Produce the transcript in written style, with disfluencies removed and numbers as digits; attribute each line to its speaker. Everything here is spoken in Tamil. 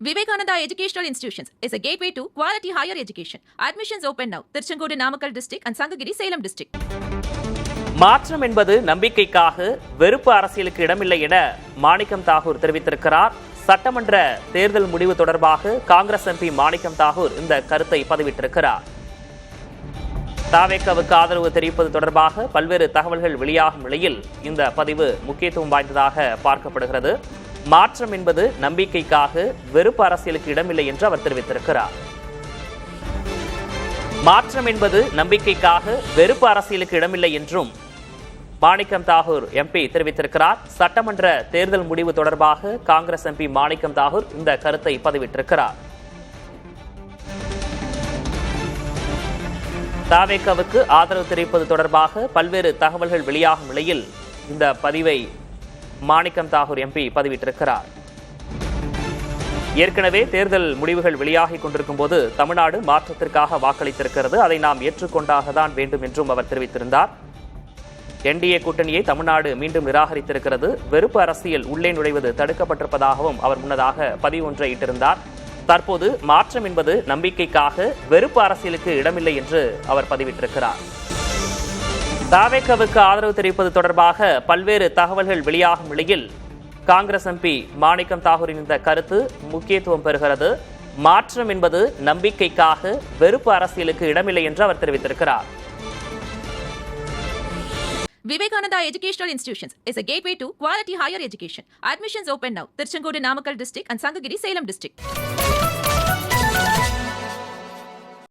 Speaker 1: Vivekananda Educational Institutions is a gateway to quality higher education. Admissions open now. Tirchengodu Namakkal district and Sangagiri Salem district.
Speaker 2: மாற்றம் என்பது நம்பிக்கைக்காக வெறுப்பு அரசியலுக்கு இடமில்லை என மாணிக்கம் தாகூர் தெரிவித்திருக்கிறார். சட்டமன்ற தேர்தல் முடிவு தொடர்பாக காங்கிரஸ் எம்பி மாணிக்கம் தாகூர் இந்த கருத்தை பதிவிட்டிருக்கிறார். தாவேக்காவுக்கு ஆதரவு தெரிவிப்பது தொடர்பாக பல்வேறு தகவல்கள் வெளியாகும் நிலையில் இந்த பதிவு முக்கியத்துவம் வாய்ந்ததாக பார்க்கப்படுகிறது. மாற்றம் என்பது நம்பிக்கைக்காக வெறுப்பு அரசியலுக்கு இடமில்லை என்று அவர் தெரிவித்திருக்கிறார். மாற்றம் என்பது நம்பிக்கைக்காக வெறுப்பு அரசியலுக்கு இடமில்லை என்றும் மாணிக்கம் தாகூர் எம்பி தெரிவித்திருக்கிறார். சட்டமன்ற தேர்தல் முடிவு தொடர்பாக காங்கிரஸ் எம்பி மாணிக்கம் தாகூர் இந்த கருத்தை பதிவிட்டிருக்கிறார். தாவேக்காவுக்கு ஆதரவு தெரிவிப்பது தொடர்பாக பல்வேறு தகவல்கள் வெளியாகும் நிலையில் இந்த பதிவை மாணிக்கம் தாகூர் எம்பி பதிவிட்டிருக்கிறார். ஏற்கனவே தேர்தல் முடிவுகள் வெளியாகி கொண்டிருக்கும் போது தமிழ்நாடு மாற்றத்திற்காக வாக்களித்திருக்கிறது. அதை நாம் ஏற்றுக்கொண்டாகத்தான் வேண்டும் என்றும் அவர் தெரிவித்திருந்தார். என்டிஏ கூட்டணியை தமிழ்நாடு மீண்டும் நிராகரித்திருக்கிறது. வெறுப்பு அரசியல் உள்ளே நுழைவது தடுக்கப்பட்டிருப்பதாகவும் அவர் முன்னதாக பதிவு ஒன்றை இட்டிருந்தார். தற்போது மாற்றம் என்பது நம்பிக்கைக்காக வெறுப்பு அரசியலுக்கு இடமில்லை என்று அவர் பதிவிட்டிருக்கிறார். தாவேக்காவுக்கு ஆதரவு தெரிவிப்பது தொடர்பாக பல்வேறு தகவல்கள் வெளியாகும் நிலையில் காங்கிரஸ் எம்பி மாணிக்கம் தாகூரின் இந்த கருத்து முக்கியத்துவம் பெறுகிறது. மாற்றம் என்பது நம்பிக்கைக்காக வெறுப்பு அரசியலுக்கு இடமில்லை என்று அவர் தெரிவித்திருக்கிறார்.
Speaker 1: Vivekananda Educational Institutions is a gateway to quality higher education. Admissions open now. Tirchengodu Namakkal district and Sangagiri Salem district.